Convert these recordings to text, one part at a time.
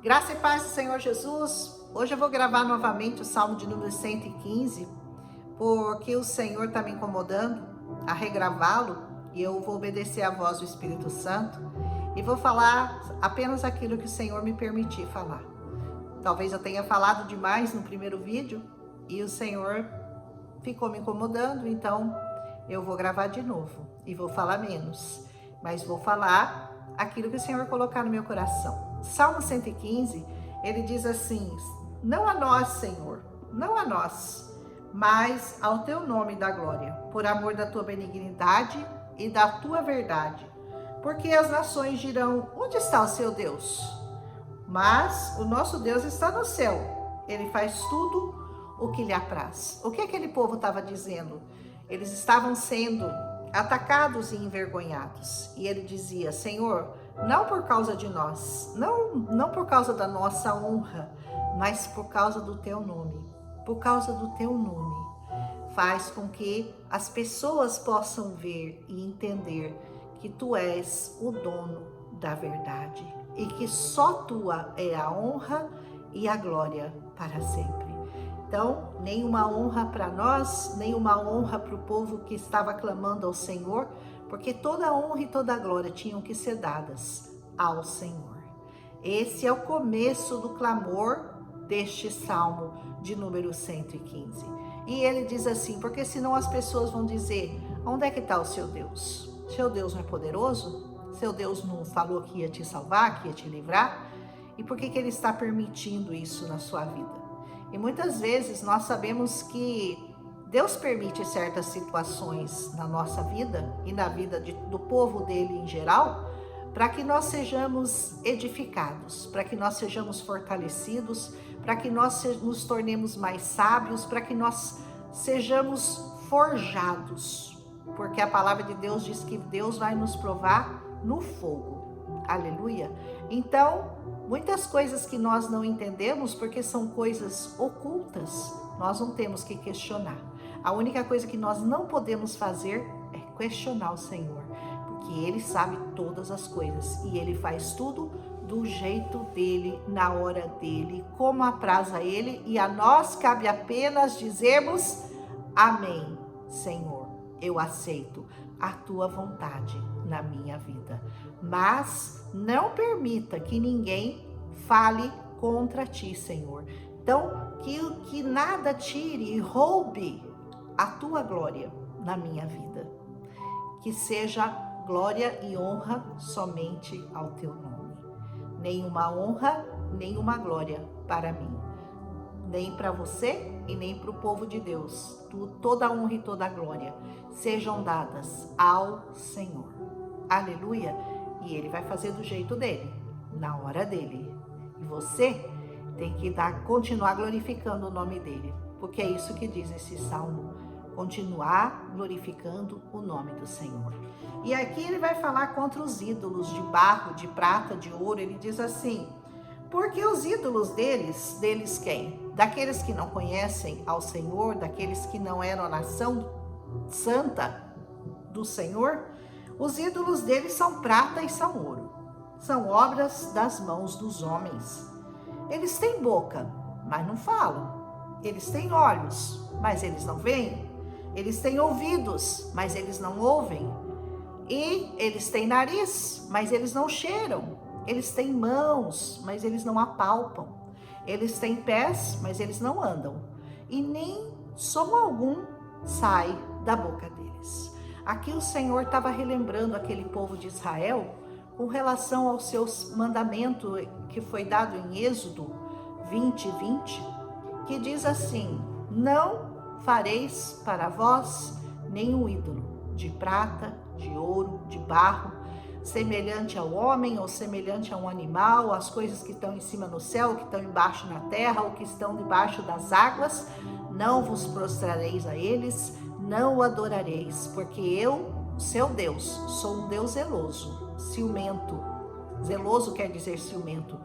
Graça e paz do Senhor Jesus. Hoje eu vou gravar novamente o Salmo de número 115, porque o Senhor está me incomodando a regravá-lo e eu vou obedecer à voz do Espírito Santo e vou falar apenas aquilo que o Senhor me permitir falar. Talvez eu tenha falado demais no primeiro vídeo e o Senhor ficou me incomodando, então eu vou gravar de novo e vou falar menos, mas vou falar aquilo que o Senhor colocar no meu coração. Salmo 115, ele diz assim: não a nós, Senhor, não a nós, mas ao teu nome dá glória, por amor da tua benignidade e da tua verdade. Porque as nações dirão: onde está o seu Deus? Mas o nosso Deus está no céu, ele faz tudo o que lhe apraz. O que aquele povo estava dizendo? Eles estavam sendo atacados e envergonhados. E ele dizia: Senhor, não por causa de nós, não por causa da nossa honra, mas por causa do teu nome. Por causa do teu nome. Faz com que as pessoas possam ver e entender que tu és o dono da verdade e que só tua é a honra e a glória para sempre. Então, nenhuma honra para nós, nenhuma honra para o povo que estava clamando ao Senhor, porque toda a honra e toda a glória tinham que ser dadas ao Senhor. Esse é o começo do clamor deste Salmo de número 115. E ele diz assim: porque senão as pessoas vão dizer: onde é que está o seu Deus? Seu Deus não é poderoso? Seu Deus não falou que ia te salvar, que ia te livrar? E por que ele está permitindo isso na sua vida? E muitas vezes nós sabemos que Deus permite certas situações na nossa vida e na vida do povo dele em geral, para que nós sejamos edificados, para que nós sejamos fortalecidos, para que nós nos tornemos mais sábios, para que nós sejamos forjados. Porque a palavra de Deus diz que Deus vai nos provar no fogo. Aleluia! Então, muitas coisas que nós não entendemos, porque são coisas ocultas, nós não temos que questionar. A única coisa que nós não podemos fazer é questionar o Senhor, porque Ele sabe todas as coisas e Ele faz tudo do jeito dEle, na hora dEle, como apraz a Ele, e a nós cabe apenas dizermos: amém, Senhor, eu aceito a Tua vontade na minha vida, mas não permita que ninguém fale contra Ti, Senhor. Então, que nada tire e roube a Tua glória na minha vida. Que seja glória e honra somente ao Teu nome. Nenhuma honra, nenhuma glória para mim. Nem para você e nem para o povo de Deus. Toda a honra e toda a glória sejam dadas ao Senhor. Aleluia! E Ele vai fazer do jeito dele, na hora dele. E você tem que continuar glorificando o nome dele, porque é isso que diz esse salmo: continuar glorificando o nome do Senhor. E aqui ele vai falar contra os ídolos de barro, de prata, de ouro. Ele diz assim: porque os ídolos deles quem? Daqueles que não conhecem ao Senhor, daqueles que não eram a nação santa do Senhor. Os ídolos deles são prata e são ouro, são obras das mãos dos homens. Eles têm boca, mas não falam. Eles têm olhos, mas eles não veem. Eles têm ouvidos, mas eles não ouvem. E eles têm nariz, mas eles não cheiram. Eles têm mãos, mas eles não apalpam. Eles têm pés, mas eles não andam. E nem som algum sai da boca deles. Aqui o Senhor estava relembrando aquele povo de Israel com relação ao seu mandamento que foi dado em Êxodo 20:20, que diz assim: não fareis para vós nenhum ídolo de prata, de ouro, de barro, semelhante ao homem ou semelhante a um animal, as coisas que estão em cima no céu, que estão embaixo na terra, ou que estão debaixo das águas. Não vos prostrareis a eles, não o adorareis, porque eu, seu Deus, sou um Deus zeloso, ciumento. Zeloso quer dizer ciumento,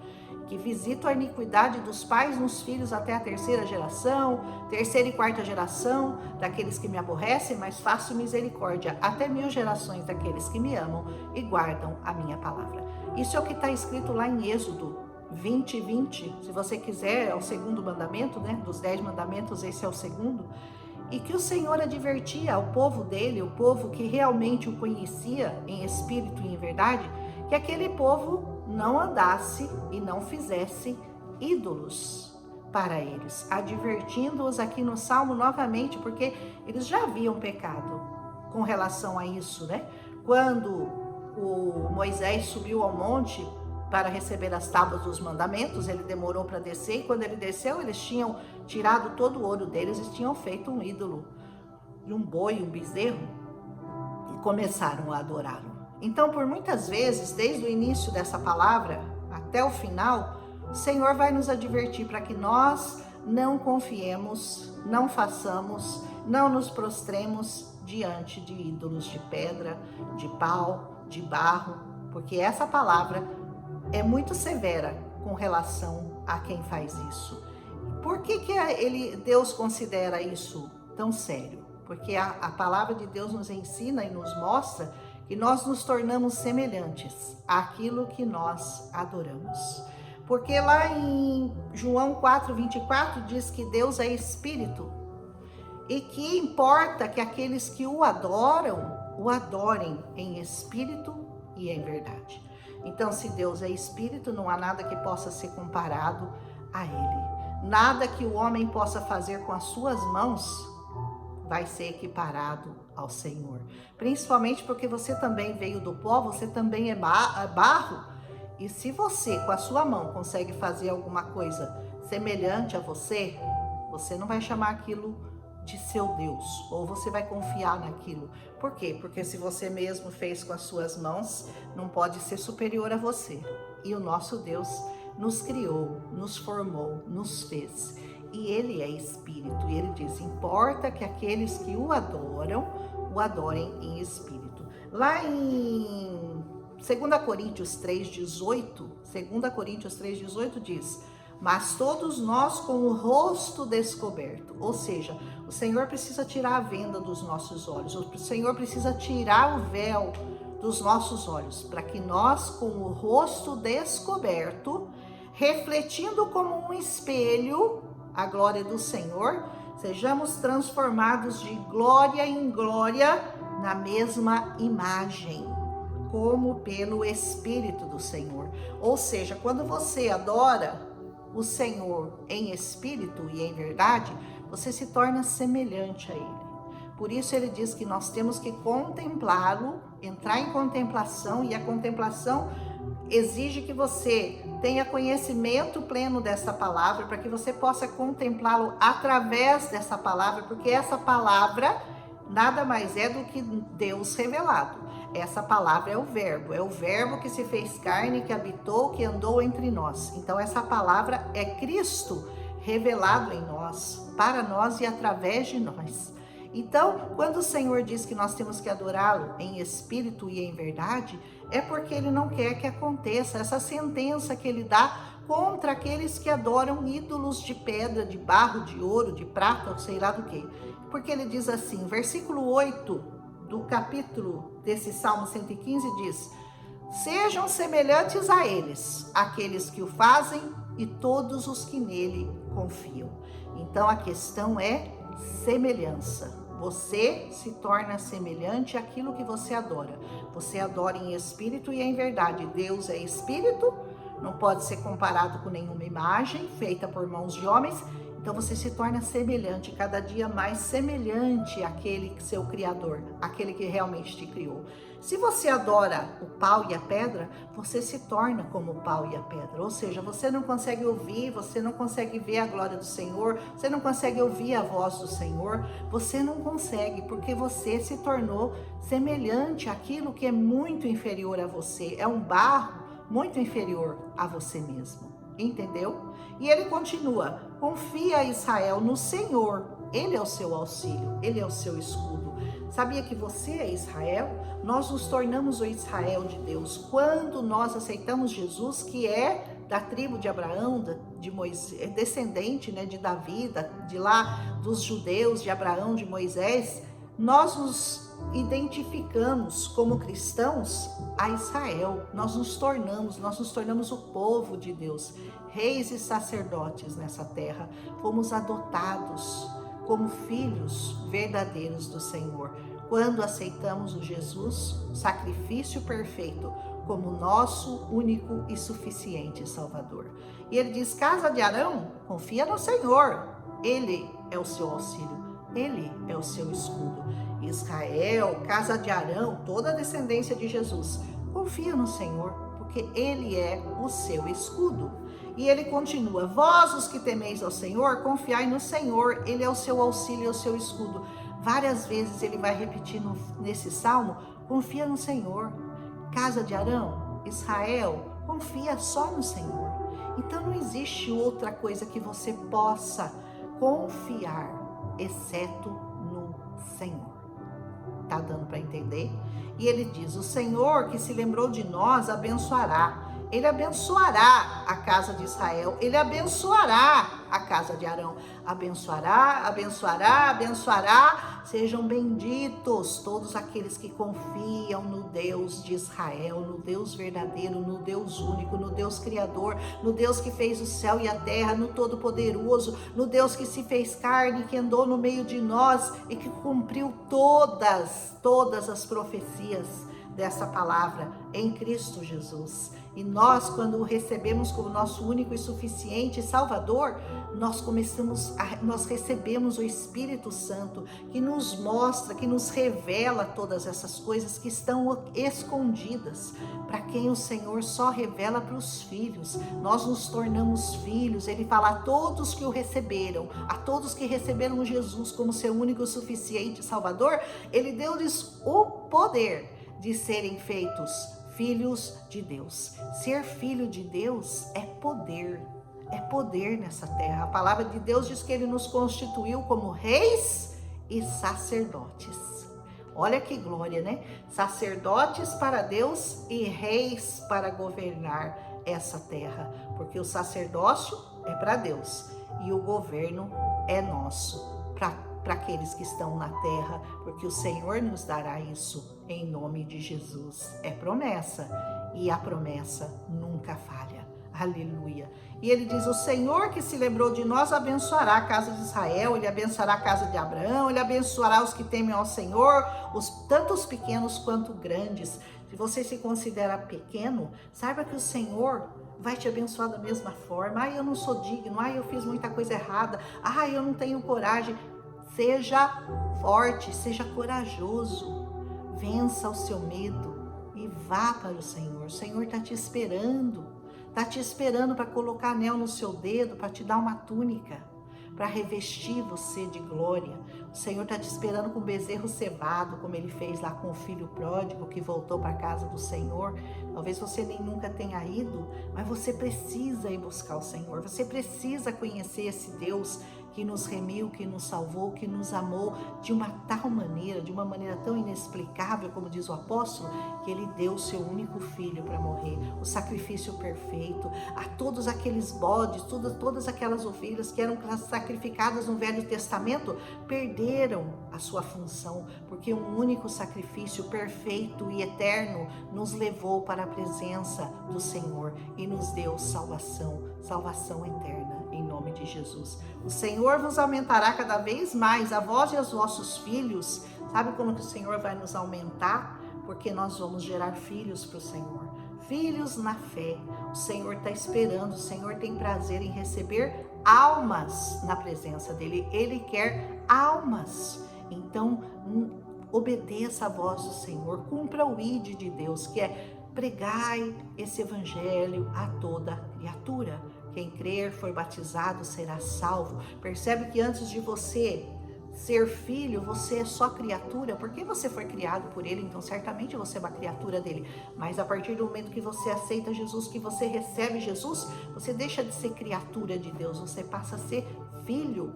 que visito a iniquidade dos pais nos filhos até a terceira e quarta geração daqueles que me aborrecem, mas faço misericórdia até 1000 gerações daqueles que me amam e guardam a minha palavra. Isso é o que está escrito lá em Êxodo 20 e 20, se você quiser, é o segundo mandamento, né? Dos 10 mandamentos, esse é o segundo. E que o Senhor advertia ao povo dele, o povo que realmente o conhecia em espírito e em verdade, que aquele povo não andasse e não fizesse ídolos para eles, advertindo-os aqui no Salmo novamente, porque eles já haviam pecado com relação a isso, né? Quando o Moisés subiu ao monte para receber as tábuas dos mandamentos, ele demorou para descer, e quando ele desceu, eles tinham tirado todo o ouro deles e tinham feito um ídolo de um boi, um bezerro, e começaram a adorá-lo. Então, por muitas vezes, desde o início dessa palavra até o final, o Senhor vai nos advertir para que nós não confiemos, não façamos, não nos prostremos diante de ídolos de pedra, de pau, de barro, porque essa palavra é muito severa com relação a quem faz isso. Por que Deus considera isso tão sério? Porque a palavra de Deus nos ensina e nos mostra que nós nos tornamos semelhantes àquilo que nós adoramos. Porque lá em João 4:24 diz que Deus é espírito e que importa que aqueles que o adoram, o adorem em espírito e em verdade. Então, se Deus é espírito, não há nada que possa ser comparado a ele. Nada que o homem possa fazer com as suas mãos vai ser equiparado ao Senhor. Principalmente porque você também veio do pó, você também é barro. E se você, com a sua mão, consegue fazer alguma coisa semelhante a você, você não vai chamar aquilo de seu Deus, ou você vai confiar naquilo. Por quê? Porque se você mesmo fez com as suas mãos, não pode ser superior a você. E o nosso Deus nos criou, nos formou, nos fez. E ele é espírito. E ele diz, importa que aqueles que o adorem em espírito. Lá em 2 Coríntios 3,18 diz, mas todos nós com o rosto descoberto. Ou seja, o Senhor precisa tirar a venda dos nossos olhos. O Senhor precisa tirar o véu dos nossos olhos, para que nós, com o rosto descoberto, refletindo como um espelho a glória do Senhor, sejamos transformados de glória em glória na mesma imagem, como pelo Espírito do Senhor. Ou seja, quando você adora o Senhor em espírito e em verdade, você se torna semelhante a Ele. Por isso ele diz que nós temos que contemplá-lo, entrar em contemplação, e a contemplação exige que você tenha conhecimento pleno dessa palavra, para que você possa contemplá-lo através dessa palavra, porque essa palavra nada mais é do que Deus revelado. Essa palavra é o verbo que se fez carne, que habitou, que andou entre nós. Então essa palavra é Cristo revelado em nós, para nós e através de nós. Então, quando o Senhor diz que nós temos que adorá-lo em espírito e em verdade, é porque ele não quer que aconteça essa sentença que ele dá contra aqueles que adoram ídolos de pedra, de barro, de ouro, de prata, ou sei lá do que. Porque ele diz assim, versículo 8 do capítulo desse Salmo 115 diz, sejam semelhantes a eles, aqueles que o fazem e todos os que nele confiam. Então a questão é semelhança. Você se torna semelhante àquilo que você adora. Você adora em espírito e em verdade. Deus é espírito, não pode ser comparado com nenhuma imagem feita por mãos de homens. Então você se torna semelhante, cada dia mais semelhante àquele seu Criador, aquele que realmente te criou. Se você adora o pau e a pedra, você se torna como o pau e a pedra. Ou seja, você não consegue ouvir, você não consegue ver a glória do Senhor, você não consegue ouvir a voz do Senhor, você não consegue, porque você se tornou semelhante àquilo que é muito inferior a você. É um barro muito inferior a você mesmo. Entendeu? E ele continua, confia Israel no Senhor, ele é o seu auxílio, ele é o seu escudo. Sabia que você é Israel? Nós nos tornamos o Israel de Deus quando nós aceitamos Jesus, que é da tribo de Abraão, de Moisés, descendente, né, de Davi, de lá dos judeus, de Abraão, de Moisés. nós nos identificamos como cristãos a Israel. Nós nos tornamos o povo de Deus, reis e sacerdotes nessa terra. Fomos adotados como filhos verdadeiros do Senhor, quando aceitamos o Jesus, o sacrifício perfeito, como nosso único e suficiente Salvador. E ele diz: casa de Arão, confia no Senhor, ele é o seu auxílio, ele é o seu escudo. Israel, casa de Arão, toda a descendência de Jesus, confia no Senhor, porque ele é o seu escudo. E ele continua: vós os que temeis ao Senhor, confiai no Senhor, ele é o seu auxílio e o seu escudo. Várias vezes ele vai repetir nesse salmo: confia no Senhor. Casa de Arão, Israel, confia só no Senhor. Então não existe outra coisa que você possa confiar, exceto no Senhor. Tá dando para entender? E ele diz: o Senhor que se lembrou de nós abençoará. Ele abençoará a casa de Israel, ele abençoará a casa de Arão. Abençoará, abençoará, abençoará. Sejam benditos todos aqueles que confiam no Deus de Israel, no Deus verdadeiro, no Deus único, no Deus criador, no Deus que fez o céu e a terra, no Todo-Poderoso, no Deus que se fez carne, que andou no meio de nós e que cumpriu todas as profecias dessa palavra em Cristo Jesus. E nós, quando o recebemos como nosso único e suficiente Salvador, nós recebemos o Espírito Santo, que nos mostra, que nos revela todas essas coisas que estão escondidas, para quem o Senhor só revela para os filhos. Nós nos tornamos filhos. Ele fala: a todos que o receberam, a todos que receberam Jesus como seu único e suficiente Salvador, ele deu-lhes o poder de serem feitos filhos de Deus. Ser filho de Deus é poder nessa terra. A palavra de Deus diz que ele nos constituiu como reis e sacerdotes. Olha que glória, né? Sacerdotes para Deus e reis para governar essa terra, porque o sacerdócio é para Deus e o governo é nosso, para aqueles que estão na terra, porque o Senhor nos dará isso em nome de Jesus. É promessa, e a promessa nunca falha. Aleluia. E ele diz: o Senhor que se lembrou de nós abençoará a casa de Israel, ele abençoará a casa de Abraão, ele abençoará os que temem ao Senhor, tanto os pequenos quanto grandes. Se você se considera pequeno, saiba que o Senhor vai te abençoar da mesma forma. Eu não sou digno, eu fiz muita coisa errada, eu não tenho coragem. Seja forte, seja corajoso, vença o seu medo e vá para o Senhor. O Senhor está te esperando para colocar anel no seu dedo, para te dar uma túnica, para revestir você de glória. O Senhor está te esperando com bezerro cevado, como ele fez lá com o filho pródigo que voltou para a casa do Senhor. Talvez você nem nunca tenha ido, mas você precisa ir buscar o Senhor. Você precisa conhecer esse Deus que nos remiu, que nos salvou, que nos amou de uma tal maneira, de uma maneira tão inexplicável, como diz o apóstolo, que ele deu o seu único filho para morrer, o sacrifício perfeito. A todos aqueles bodes, todas aquelas ovelhas que eram sacrificadas no Velho Testamento, perderam a sua função, porque um único sacrifício perfeito e eterno nos levou para a presença do Senhor e nos deu salvação eterna. Em nome de Jesus. O Senhor vos aumentará cada vez mais, a vós e aos vossos filhos. Sabe como que o Senhor vai nos aumentar? Porque nós vamos gerar filhos para o Senhor. Filhos na fé. O Senhor está esperando, o Senhor tem prazer em receber almas na presença dEle. Ele quer almas. Então, obedeça a voz do Senhor. Cumpra o ID de Deus, que é: pregai esse evangelho a toda criatura. Quem crer, for batizado, será salvo. Percebe que antes de você ser filho, você é só criatura, porque você foi criado por ele, então certamente você é uma criatura dele. Mas a partir do momento que você aceita Jesus, que você recebe Jesus, você deixa de ser criatura de Deus, você passa a ser filho.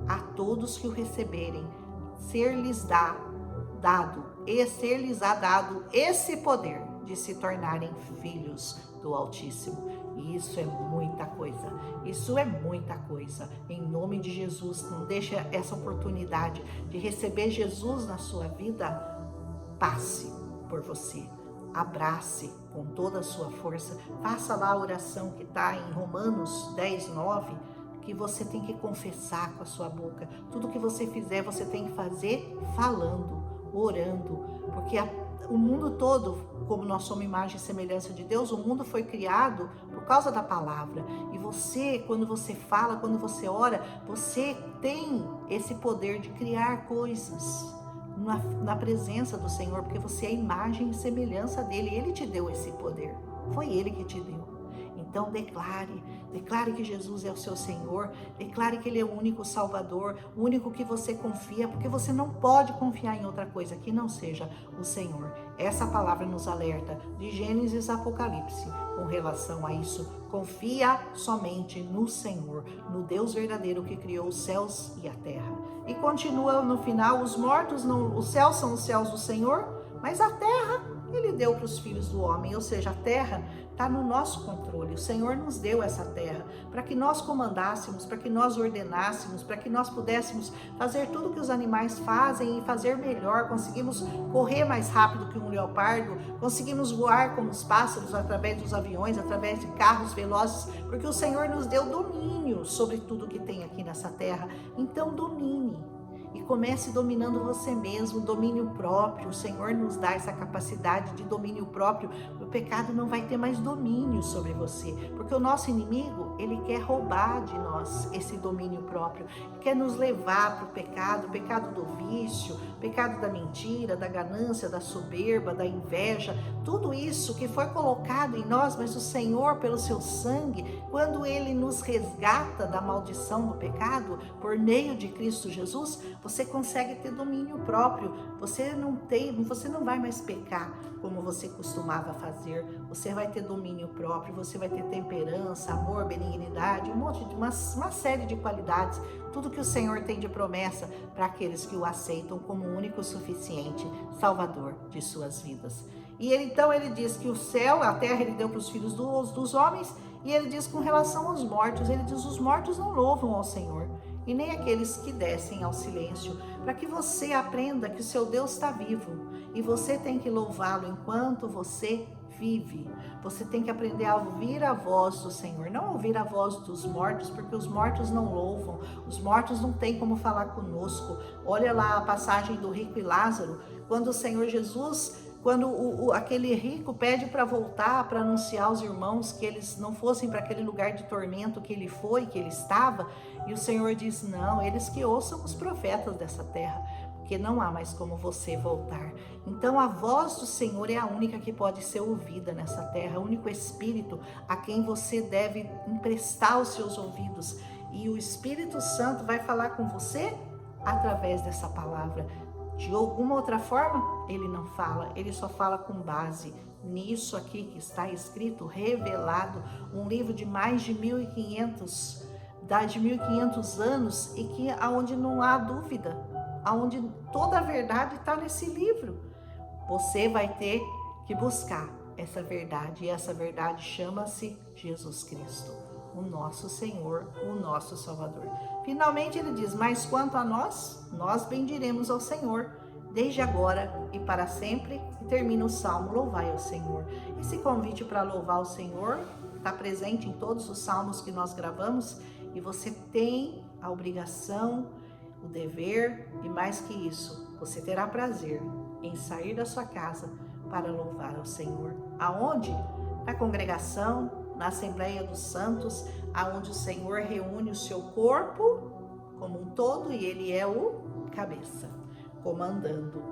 A todos que o receberem, ser-lhes dado esse poder de se tornarem filhos do Altíssimo. E isso é muita coisa. Isso é muita coisa. Em nome de Jesus, não deixe essa oportunidade de receber Jesus na sua vida. Passe por você. Abrace com toda a sua força. Faça lá a oração que está em Romanos 10:9, que você tem que confessar com a sua boca. Tudo que você fizer, você tem que fazer falando, orando, porque o mundo todo, como nós somos imagem e semelhança de Deus, o mundo foi criado por causa da palavra. E você, quando você fala, quando você ora, você tem esse poder de criar coisas na presença do Senhor, porque você é imagem e semelhança dele. Ele te deu esse poder. Foi ele que te deu. Então declare que Jesus é o seu Senhor, declare que Ele é o único Salvador, o único que você confia, porque você não pode confiar em outra coisa que não seja o Senhor. Essa palavra nos alerta de Gênesis a Apocalipse com relação a isso. Confia somente no Senhor, no Deus verdadeiro que criou os céus e a terra. E continua no final, os céus são os céus do Senhor, mas a terra Ele deu para os filhos do homem, ou seja, a terra está no nosso controle. O Senhor nos deu essa terra para que nós comandássemos, para que nós ordenássemos, para que nós pudéssemos fazer tudo que os animais fazem e fazer melhor. Conseguimos correr mais rápido que um leopardo, conseguimos voar como os pássaros através dos aviões, através de carros velozes, porque o Senhor nos deu domínio sobre tudo que tem aqui nessa terra. Então domine. E comece dominando você mesmo, domínio próprio. O Senhor nos dá essa capacidade de domínio próprio. O pecado não vai ter mais domínio sobre você, porque o nosso inimigo, ele quer roubar de nós esse domínio próprio. Ele quer nos levar para o pecado do vício, o pecado da mentira, da ganância, da soberba, da inveja. Tudo isso que foi colocado em nós, mas o Senhor, pelo seu sangue, quando Ele nos resgata da maldição do pecado, por meio de Cristo Jesus, você consegue ter domínio próprio. Você não vai mais pecar como você costumava fazer. Você vai ter domínio próprio, você vai ter temperança, amor, benignidade, uma série de qualidades. Tudo que o Senhor tem de promessa para aqueles que o aceitam como o único suficiente Salvador de suas vidas. E então ele diz que o céu, a terra, ele deu para os filhos dos homens. E ele diz com relação aos mortos, ele diz: os mortos não louvam ao Senhor, e nem aqueles que descem ao silêncio, para que você aprenda que o seu Deus está vivo, e você tem que louvá-lo enquanto você vive. Você tem que aprender a ouvir a voz do Senhor, não ouvir a voz dos mortos, porque os mortos não louvam, os mortos não têm como falar conosco. Olha lá a passagem do rico e Lázaro, quando o Senhor Jesus... Quando aquele rico pede para voltar, para anunciar aos irmãos que eles não fossem para aquele lugar de tormento que ele foi, que ele estava, e o Senhor diz: não, eles que ouçam os profetas dessa terra, porque não há mais como você voltar. Então a voz do Senhor é a única que pode ser ouvida nessa terra, o único Espírito a quem você deve emprestar os seus ouvidos. E o Espírito Santo vai falar com você através dessa palavra. De alguma outra forma, ele não fala, ele só fala com base nisso aqui que está escrito, revelado, um livro de mais de 1.500 anos, e que aonde não há dúvida, aonde toda a verdade está nesse livro. Você vai ter que buscar essa verdade, e essa verdade chama-se Jesus Cristo, o nosso Senhor, o nosso Salvador. Finalmente ele diz: mas quanto a nós bendiremos ao Senhor, desde agora e para sempre. E termina o Salmo: louvai ao Senhor. Esse convite para louvar o Senhor está presente em todos os salmos que nós gravamos, e você tem a obrigação, o dever, e mais que isso, você terá prazer em sair da sua casa para louvar ao Senhor. Aonde? Na congregação, na Assembleia dos Santos, aonde o Senhor reúne o seu corpo como um todo, e ele é o cabeça, comandando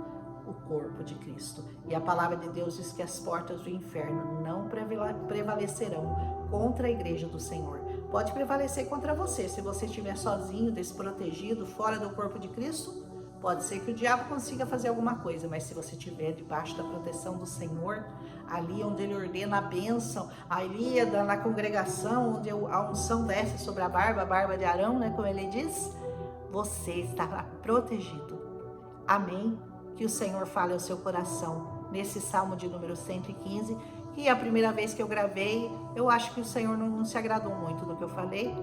o corpo de Cristo. E a palavra de Deus diz que as portas do inferno não prevalecerão contra a igreja do Senhor. Pode prevalecer contra você, se você estiver sozinho, desprotegido, fora do corpo de Cristo. Pode ser que o diabo consiga fazer alguma coisa, mas se você estiver debaixo da proteção do Senhor, ali onde ele ordena a bênção, ali na congregação, onde a unção desce sobre a barba de Arão, né, como ele diz, você estará protegido. Amém? Que o Senhor fale ao seu coração nesse Salmo de número 115, que a primeira vez que eu gravei, eu acho que o Senhor não se agradou muito do que eu falei,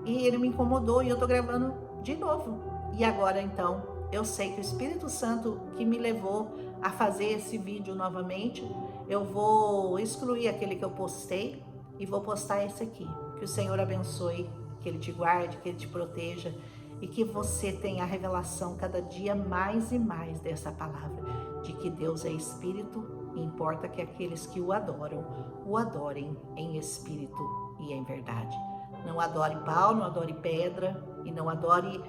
e Ele me incomodou e eu tô gravando de novo. E agora então, eu sei que o Espírito Santo que me levou a fazer esse vídeo novamente, eu vou excluir aquele que eu postei e vou postar esse aqui. Que o Senhor abençoe, que Ele te guarde, que Ele te proteja e que você tenha a revelação cada dia mais e mais dessa palavra, de que Deus é Espírito e importa que aqueles que o adoram, o adorem em espírito e em verdade. Não adore pau, não adore pedra e não adore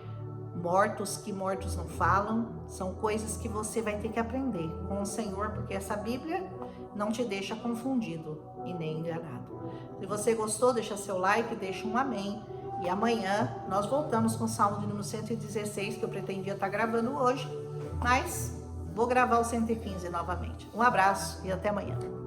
mortos, que mortos não falam. São coisas que você vai ter que aprender com o Senhor, porque essa Bíblia não te deixa confundido e nem enganado. Se você gostou, deixa seu like, deixa um amém. E amanhã nós voltamos com o Salmo de número 116, que eu pretendia estar gravando hoje, mas vou gravar o 115 novamente. Um abraço e até amanhã.